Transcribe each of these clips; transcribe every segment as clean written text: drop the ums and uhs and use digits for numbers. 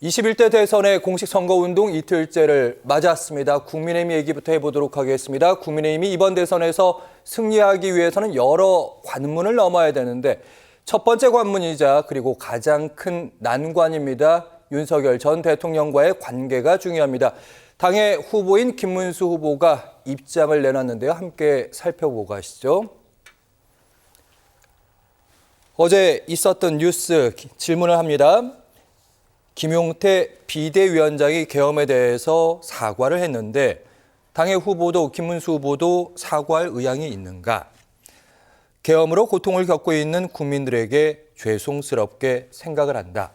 21대 대선의 공식 선거운동 이틀째를 맞았습니다. 국민의힘 얘기부터 해보도록 하겠습니다. 국민의힘이 이번 대선에서 승리하기 위해서는 여러 관문을 넘어야 되는데 첫 번째 관문이자 그리고 가장 큰 난관입니다. 윤석열 전 대통령과의 관계가 중요합니다. 당의 후보인 김문수 후보가 입장을 내놨는데요. 함께 살펴보고 가시죠. 어제 있었던 뉴스 질문을 합니다. 김용태 비대위원장이 계엄에 대해서 사과를 했는데 당의 후보도 김문수 후보도 사과할 의향이 있는가? 계엄으로 고통을 겪고 있는 국민들에게 죄송스럽게 생각을 한다.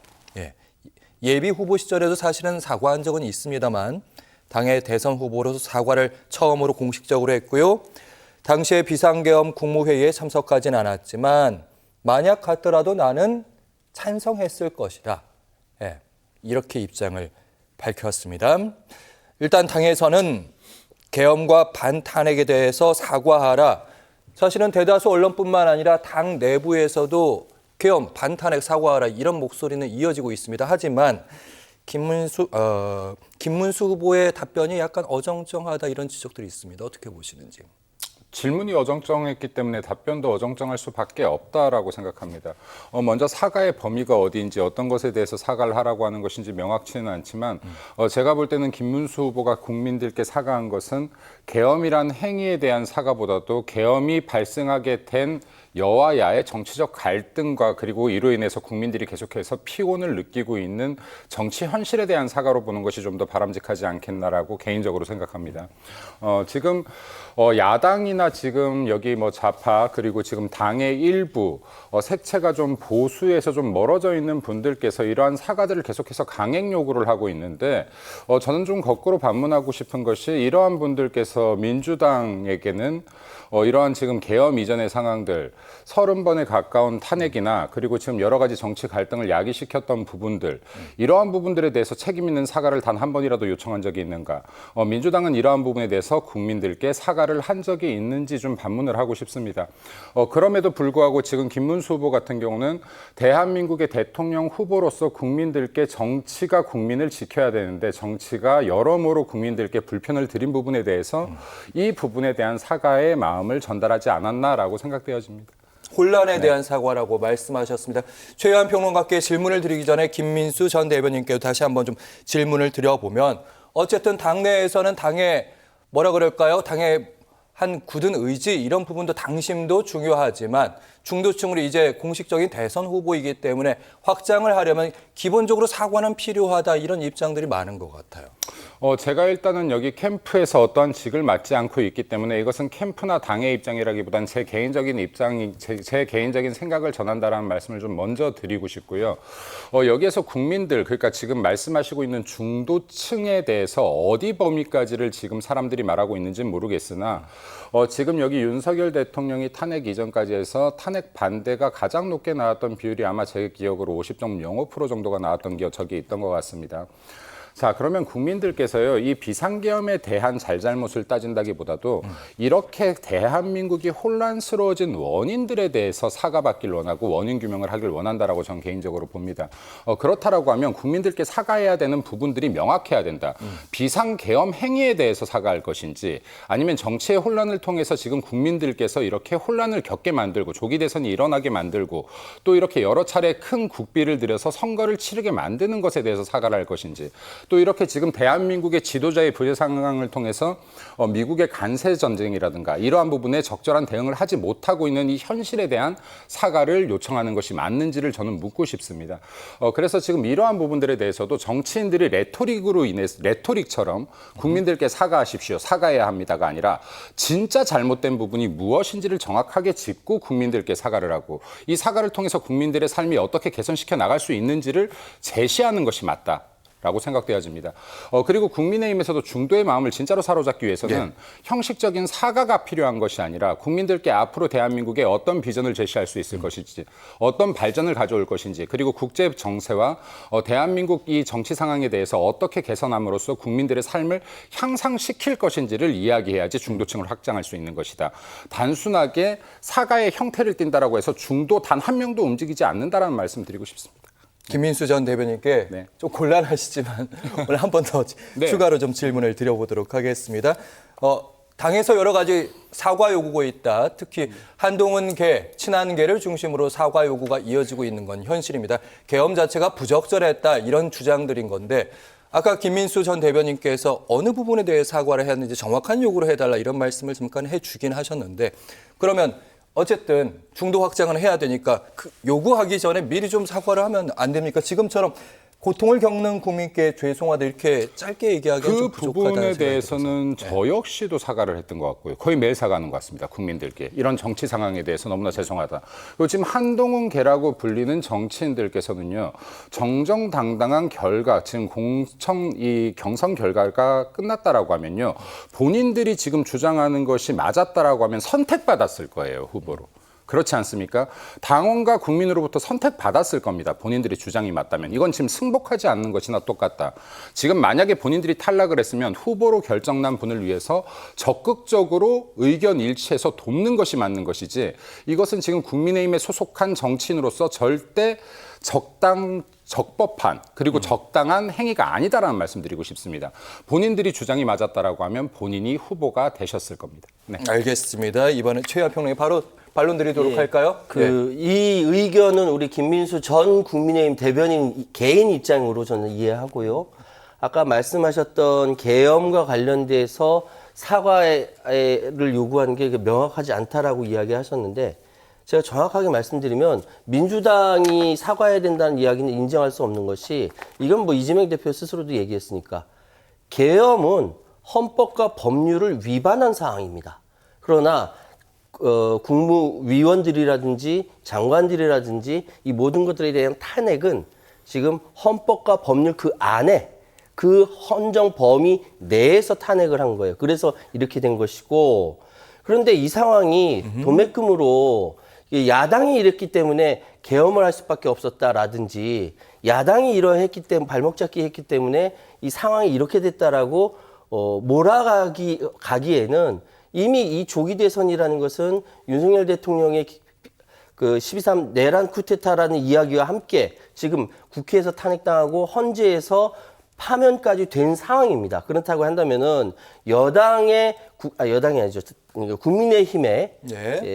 예비 후보 시절에도 사실은 사과한 적은 있습니다만 당의 대선 후보로서 사과를 처음으로 공식적으로 했고요. 당시에 비상계엄 국무회의에 참석하진 않았지만 만약 갔더라도 나는 찬성했을 것이다. 이렇게 입장을 밝혔습니다. 일단 당에서는 계엄과 반탄핵에 대해서 사과하라. 사실은 대다수 언론뿐만 아니라 당 내부에서도 계엄, 반탄핵 사과하라 이런 목소리는 이어지고 있습니다. 하지만 김문수 후보의 답변이 약간 어정쩡하다 이런 지적들이 있습니다. 어떻게 보시는지. 질문이 어정쩡했기 때문에 답변도 어정쩡할 수밖에 없다라고 생각합니다. 먼저 사과의 범위가 어디인지 어떤 것에 대해서 사과를 하라고 하는 것인지 명확치는 않지만 제가 볼 때는 김문수 후보가 국민들께 사과한 것은 계엄이란 행위에 대한 사과보다도 계엄이 발생하게 된 여와 야의 정치적 갈등과 그리고 이로 인해서 국민들이 계속해서 피곤을 느끼고 있는 정치 현실에 대한 사과로 보는 것이 좀 더 바람직하지 않겠나라고 개인적으로 생각합니다. 지금 야당이나 지금 여기 뭐 좌파 그리고 지금 당의 일부 색채가 좀 보수에서 좀 멀어져 있는 분들께서 이러한 사과들을 계속해서 강행 요구를 하고 있는데 저는 좀 거꾸로 반문하고 싶은 것이 이러한 분들께서 민주당에게는 이러한 지금 계엄 이전의 상황들 30번에 가까운 탄핵이나 그리고 지금 여러 가지 정치 갈등을 야기시켰던 부분들 이러한 부분들에 대해서 책임 있는 사과를 단 한 번이라도 요청한 적이 있는가? 민주당은 이러한 부분에 대해서 국민들께 사과를 한 적이 있는지 좀 반문을 하고 싶습니다. 그럼에도 불구하고 지금 김문수 후보 같은 경우는 대한민국의 대통령 후보로서 국민들께 정치가 국민을 지켜야 되는데 정치가 여러모로 국민들께 불편을 드린 부분에 대해서 이 부분에 대한 사과의 마음을 전달하지 않았나라고 생각되어집니다. 혼란에 대한 사과라고 말씀하셨습니다. 최유한 평론가께 질문을 드리기 전에 김민수 전 대변인께도 다시 한번 좀 질문을 드려보면 어쨌든 당내에서는 당의 뭐라 그럴까요? 당의 한 굳은 의지 이런 부분도 당심도 중요하지만 중도층으로 이제 공식적인 대선 후보이기 때문에 확장을 하려면 기본적으로 사과는 필요하다 이런 입장들이 많은 것 같아요. 제가 일단은 여기 캠프에서 어떠한 직을 맡지 않고 있기 때문에 이것은 캠프나 당의 입장이라기보다는 제 개인적인 입장이 제 개인적인 생각을 전한다라는 말씀을 좀 먼저 드리고 싶고요. 여기에서 국민들 그러니까 지금 말씀하시고 있는 중도층에 대해서 어디 범위까지를 지금 사람들이 말하고 있는지는 모르겠으나 지금 여기 윤석열 대통령이 탄핵 이전까지 해서 탄핵 반대가 가장 높게 나왔던 비율이 아마 제 기억으로 50.05% 정도가 나왔던 적이 있던 것 같습니다. 자, 그러면 국민들께서요, 이 비상계엄에 대한 잘잘못을 따진다기보다도 이렇게 대한민국이 혼란스러워진 원인들에 대해서 사과받길 원하고 원인 규명을 하길 원한다라고 저는 개인적으로 봅니다. 그렇다라고 하면 국민들께 사과해야 되는 부분들이 명확해야 된다. 비상계엄 행위에 대해서 사과할 것인지 아니면 정치의 혼란을 통해서 지금 국민들께서 이렇게 혼란을 겪게 만들고 조기 대선이 일어나게 만들고 또 이렇게 여러 차례 큰 국비를 들여서 선거를 치르게 만드는 것에 대해서 사과를 할 것인지 또 이렇게 지금 대한민국의 지도자의 부재 상황을 통해서 미국의 간세 전쟁이라든가 이러한 부분에 적절한 대응을 하지 못하고 있는 이 현실에 대한 사과를 요청하는 것이 맞는지를 저는 묻고 싶습니다. 그래서 지금 이러한 부분들에 대해서도 정치인들이 레토릭으로 인해서 레토릭처럼 국민들께 사과하십시오, 사과해야 합니다가 아니라 진짜 잘못된 부분이 무엇인지를 정확하게 짚고 국민들께 사과를 하고 이 사과를 통해서 국민들의 삶이 어떻게 개선시켜 나갈 수 있는지를 제시하는 것이 맞다. 라고 생각되어집니다. 그리고 국민의힘에서도 중도의 마음을 진짜로 사로잡기 위해서는 형식적인 사과가 필요한 것이 아니라 국민들께 앞으로 대한민국에 어떤 비전을 제시할 수 있을 것인지 어떤 발전을 가져올 것인지 그리고 국제 정세와 대한민국 이 정치 상황에 대해서 어떻게 개선함으로써 국민들의 삶을 향상시킬 것인지를 이야기해야지 중도층을 확장할 수 있는 것이다. 단순하게 사과의 형태를 띈다라고 해서 중도 단 한 명도 움직이지 않는다라는 말씀 드리고 싶습니다. 김민수 전 대변인께 네. 좀 곤란하시지만 오늘 한 번 더 네. 추가로 좀 질문을 드려보도록 하겠습니다. 당에서 여러 가지 사과 요구가 있다. 특히 한동훈 개, 친한 개를 중심으로 사과 요구가 이어지고 있는 건 현실입니다. 계엄 자체가 부적절했다 이런 주장들인 건데 아까 김민수 전 대변인께서 어느 부분에 대해 사과를 했는지 정확한 요구를 해달라 이런 말씀을 잠깐 해주긴 하셨는데 그러면 어쨌든 중도 확장은 해야 되니까 그 요구하기 전에 미리 좀 사과를 하면 안 됩니까? 지금처럼 고통을 겪는 국민께 죄송하다 이렇게 짧게 얘기하기는 그 좀 부족하다는 부분에 생각이 대해서는 저 역시도 사과를 했던 것 같고요. 거의 매일 사과하는 것 같습니다. 국민들께. 이런 정치 상황에 대해서 너무나 죄송하다. 그리고 지금 한동훈 개라고 불리는 정치인들께서는요. 정정당당한 결과, 지금 이 경선 결과가 끝났다라고 하면요. 본인들이 지금 주장하는 것이 맞았다라고 하면 선택받았을 거예요. 후보로. 그렇지 않습니까? 당원과 국민으로부터 선택받았을 겁니다. 본인들의 주장이 맞다면. 이건 지금 승복하지 않는 것이나 똑같다. 지금 만약에 본인들이 탈락을 했으면 후보로 결정난 분을 위해서 적극적으로 의견 일치해서 돕는 것이 맞는 것이지 이것은 지금 국민의힘에 소속한 정치인으로서 절대 적법한 그리고 적당한 행위가 아니다라는 말씀드리고 싶습니다. 본인들이 주장이 맞았다라고 하면 본인이 후보가 되셨을 겁니다. 네. 알겠습니다. 이번엔 최현 평론이 바로 반론 드리도록 할까요? 이 의견은 우리 김민수 전 국민의힘 대변인 개인 입장으로 저는 이해하고요. 아까 말씀하셨던 계엄과 관련돼서 사과를 요구하는 게 명확하지 않다라고 이야기하셨는데 제가 정확하게 말씀드리면 민주당이 사과해야 된다는 이야기는 인정할 수 없는 것이 이건 뭐 이재명 대표 스스로도 얘기했으니까 계엄은 헌법과 법률을 위반한 사항입니다. 그러나 국무위원들이라든지 장관들이라든지 이 모든 것들에 대한 탄핵은 지금 헌법과 법률 그 안에 그 헌정 범위 내에서 탄핵을 한 거예요. 그래서 이렇게 된 것이고 그런데 이 상황이 도매금으로 야당이 이랬기 때문에 계엄을 할 수밖에 없었다라든지 야당이 이러했기 때문에 발목 잡기 했기 때문에 이 상황이 이렇게 됐다라고 몰아가기에는 이미 이 조기 대선이라는 것은 윤석열 대통령의 그 12.3 내란 쿠데타라는 이야기와 함께 지금 국회에서 탄핵당하고 헌재에서 파면까지 된 상황입니다. 그렇다고 한다면은 여당이 아니죠. 국민의힘의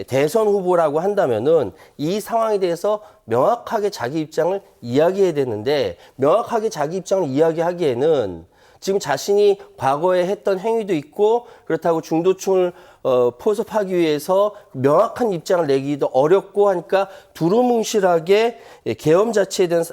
대선 후보라고 한다면은 이 상황에 대해서 명확하게 자기 입장을 이야기해야 되는데 명확하게 자기 입장을 이야기하기에는 지금 자신이 과거에 했던 행위도 있고 그렇다고 중도층을 포섭하기 위해서 명확한 입장을 내기도 어렵고 하니까 두루뭉실하게 계엄 자체에 대한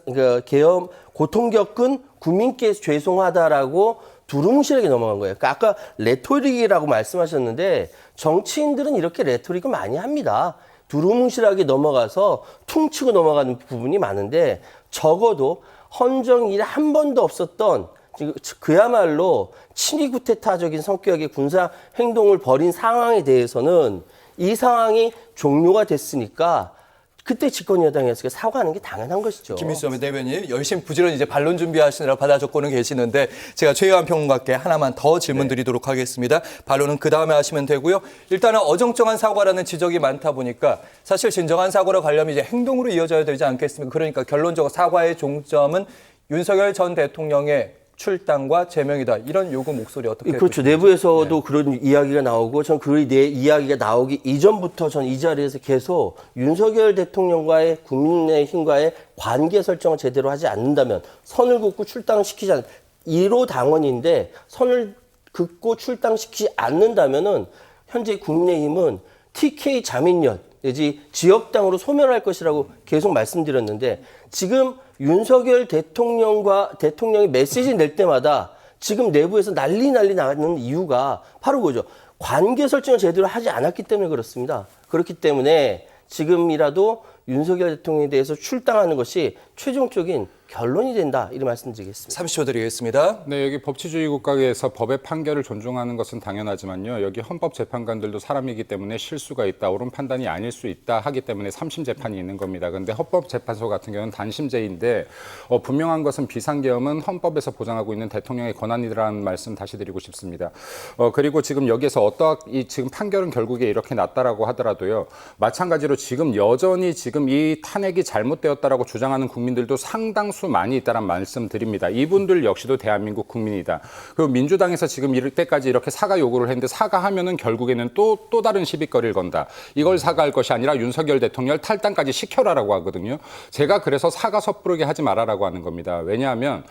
계엄 고통 겪은 국민께 죄송하다라고 두루뭉실하게 넘어간 거예요. 그러니까 아까 레토릭이라고 말씀하셨는데 정치인들은 이렇게 레토릭을 많이 합니다. 두루뭉실하게 넘어가서 퉁치고 넘어가는 부분이 많은데 적어도 헌정일에 한 번도 없었던 그야말로 친위 쿠데타적인 성격의 군사 행동을 벌인 상황에 대해서는 이 상황이 종료가 됐으니까 그때 집권 여당이었으니까 사과하는 게 당연한 것이죠. 김민수 대변인 열심히 부지런히 이제 반론 준비하시느라 받아 적고는 계시는데 제가 최현 평론가께 하나만 더 질문 드리도록 하겠습니다. 반론은 그 다음에 하시면 되고요. 일단은 어정쩡한 사과라는 지적이 많다 보니까 사실 진정한 사과로 가려면 이제 행동으로 이어져야 되지 않겠습니까? 그러니까 결론적으로 사과의 종점은 윤석열 전 대통령의 출당과 제명이다. 이런 요구 목소리 어떻게 그렇죠. 보십니까? 내부에서도 그런 이야기가 나오고 전 그 이야기가 나오기 이전부터 전 이 자리에서 계속 윤석열 대통령과의 국민의힘과의 관계 설정을 제대로 하지 않는다면 선을 긋고 출당시키지 않는 1호 당원인데 선을 긋고 출당시키지 않는다면은 현재 국민의힘은 TK 자민련 내지 지역당으로 소멸할 것이라고 계속 말씀드렸는데 지금 윤석열 대통령이 메시지 낼 때마다 지금 내부에서 난리 나는 이유가 바로 그거죠. 관계 설정을 제대로 하지 않았기 때문에 그렇습니다. 그렇기 때문에 지금이라도 윤석열 대통령에 대해서 출당하는 것이 최종적인 결론이 된다. 이런 말씀드리겠습니다. 30초 드리겠습니다. 네, 여기 법치주의 국가에서 법의 판결을 존중하는 것은 당연하지만요. 여기 헌법재판관들도 사람이기 때문에 실수가 있다, 옳은 판단이 아닐 수 있다 하기 때문에 3심 재판이 있는 겁니다. 그런데 헌법재판소 같은 경우는 단심제인데 분명한 것은 비상계엄은 헌법에서 보장하고 있는 대통령의 권한이라는 말씀 다시 드리고 싶습니다. 그리고 지금 여기에서 지금 판결은 결국에 이렇게 났다라고 하더라도요. 마찬가지로 지금 여전히 지금 이 탄핵이 잘못되었다라고 주장하는 국민 국민들도 상당수 많이 있다는 말씀드립니다. 이분들 역시도 대한민국 국민이다. 그리고 민주당에서 지금 이때까지 이렇게 사과 요구를 했는데 사과하면은 결국에는 또 다른 시비거리를 건다. 이걸 사과할 것이 아니라 윤석열 대통령 탈당까지 시켜라라고 하거든요. 제가 그래서 사과 섣부르게 하지 말아라고 하는 겁니다. 왜냐하면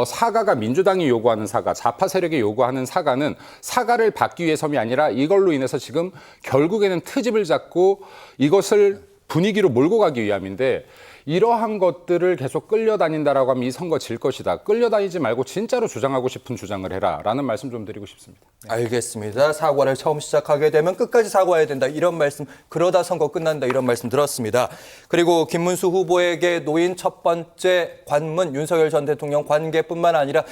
사과가 민주당이 요구하는 사과, 좌파 세력이 요구하는 사과는 사과를 받기 위해서이 아니라 이걸로 인해서 지금 결국에는 트집을 잡고 이것을 분위기로 몰고 가기 위함인데 이러한 것들을 계속 끌려다닌다라고 하면 이 선거 질 것이다. 끌려다니지 말고 진짜로 주장하고 싶은 주장을 해라라는 말씀 좀 드리고 싶습니다. 알겠습니다. 사과를 처음 시작하게 되면 끝까지 사과해야 된다. 이런 말씀, 그러다 선거 끝난다. 이런 말씀 들었습니다. 그리고 김문수 후보에게 놓인 첫 번째 관문, 윤석열 전 대통령 관계뿐만 아니라